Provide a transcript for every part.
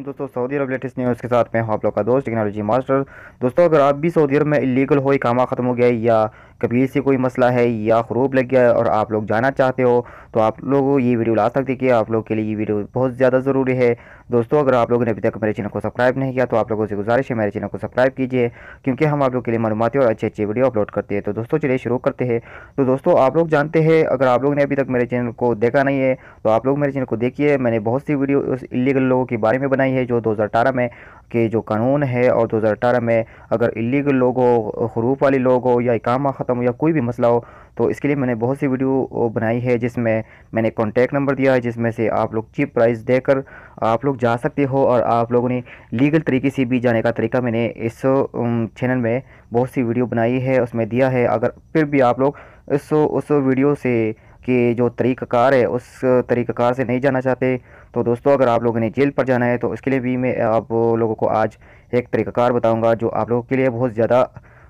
दोस्तों, सऊदी अरब latest news के साथ मैं हूं आप लोग का दोस्त टेक्नोलॉजी मास्टर। दोस्तों, अगर आप भी सऊदी अरब में इलीगल हो, इकामा ख़त्म हो गया है या कबीर से कोई मसला है या ख़ुरूब लग गया है और आप लोग जाना चाहते हो, तो आप लोग ये वीडियो ला सकते कि आप लोग के लिए ये वीडियो बहुत ज़्यादा ज़रूरी है। दोस्तों, अगर आप लोगों ने अभी तक मेरे चैनल को सब्सक्राइब नहीं किया तो आप लोगों से गुजारिश है मेरे चैनल को सब्सक्राइब कीजिए, क्योंकि हम आप लोग के लिए मालूमाती और अच्छे अच्छे वीडियो अपलोड करते हैं। तो दोस्तों, चलिए शुरू करते हैं। तो दोस्तों, आप लोग जानते हैं, अगर आप लोग ने अभी तक मेरे चैनल को देखा नहीं है तो आप लोग मेरे चैनल को देखिए। मैंने बहुत सी वीडियो उस इलीगल लोगों के बारे में बनाई है जो 2018 में के जो कानून है, और 2018 में अगर इलीगल लोग हो, हरूफ वाले लोग हो या इकामा ख़त्म हो या कोई भी मसला हो, तो इसके लिए मैंने बहुत सी वीडियो बनाई है जिसमें मैंने कॉन्टैक्ट नंबर दिया है, जिसमें से आप लोग चीप प्राइस देकर आप लोग जा सकते हो। और आप लोगों ने लीगल तरीके से भी जाने का तरीका मैंने इस चैनल में बहुत सी वीडियो बनाई है, उसमें दिया है। अगर फिर भी आप लोग उस वीडियो से कि जो तरीक़ाकार है उस तरीक़ाकार से नहीं जाना चाहते, तो दोस्तों, अगर आप लोगों ने जेल पर जाना है तो इसके लिए भी मैं आप लोगों को आज एक तरीक़ाकार बताऊंगा जो आप लोगों के लिए बहुत ज़्यादा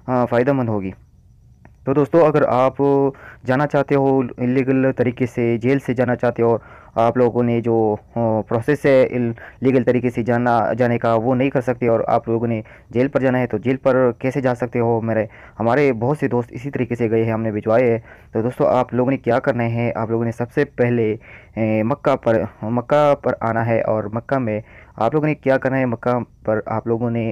फ़ायदेमंद होगी। तो दोस्तों, अगर आप जाना चाहते हो इलीगल तरीके से, जेल से जाना चाहते हो, आप लोगों ने जो प्रोसेस है लीगल तरीके से जाने का वो नहीं कर सकते और आप लोगों ने जेल पर जाना है, तो जेल पर कैसे जा सकते हो? हमारे बहुत से दोस्त इसी तरीके से गए हैं, हमने भिजवाए हैं। तो दोस्तों, आप लोगों ने क्या करना है, आप लोगों ने सबसे पहले मक्का पर आना है। और मक्का में आप लोगों ने क्या करना है, मक्का पर आप लोगों ने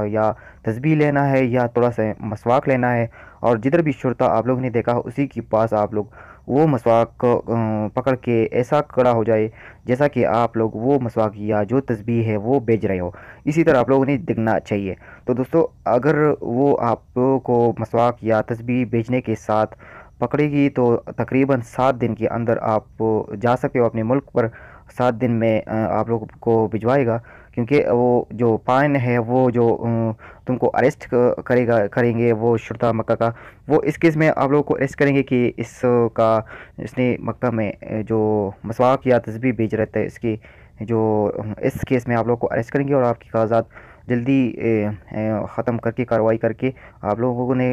या तस्बीह लेना है या थोड़ा सा मसवाक लेना है, और जिधर भी शुरता आप लोगों ने देखा उसी के पास आप लोग वो मसवाक को पकड़ के ऐसा खड़ा हो जाए जैसा कि आप लोग वो मसवाक या जो तस्बीह है वो बेच रहे हो। इसी तरह आप लोगों ने दिखना चाहिए। तो दोस्तों, अगर वो आप को मसवाक या तस्बीह बेचने के साथ पकड़ेगी तो तकरीबन 7 दिन के अंदर आप जा सकते हो अपने मुल्क पर। 7 दिन में आप लोगों को भिजवाएगा, क्योंकि वो जो पान है वो जो तुमको अरेस्ट करेंगे वो शुरता मक्का का, वो इस केस में आप लोगों को अरेस्ट करेंगे कि इसने मक्का में जो मसवाक या तस्बीह बेच रहे थे, इस केस में आप लोगों को अरेस्ट करेंगे और आपकी कागजात जल्दी ख़त्म करके, कार्रवाई करके आप लोगों ने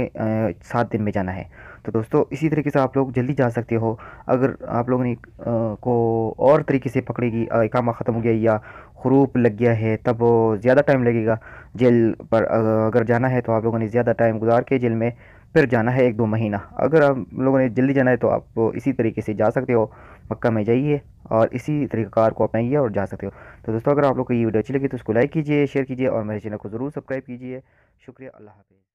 7 दिन में जाना है। तो दोस्तों, इसी तरीके से आप लोग जल्दी जा सकते हो। अगर आप लोगों ने को और तरीके से पकड़ेगी, इकामा ख़त्म हो गया या ख़ुरूप लग गया है, तब ज़्यादा टाइम लगेगा। जेल पर अगर जाना है तो आप लोगों ने ज़्यादा टाइम गुजार के जेल में फिर जाना है, 1-2 महीना। अगर आप लोगों ने जल्दी जाना है तो आप इसी तरीके से जा सकते हो, मक्का में जाइए और इसी तरीक़ाकार को अपनाइए और जा सकते हो। तो दोस्तों, अगर आप लोग को ये वीडियो अच्छी लगी तो उसको लाइक कीजिए, शेयर कीजिए और मेरे चैनल को ज़रूर सब्सक्राइब कीजिए। शुक्रिया, अल्लाह हाफ़िज़।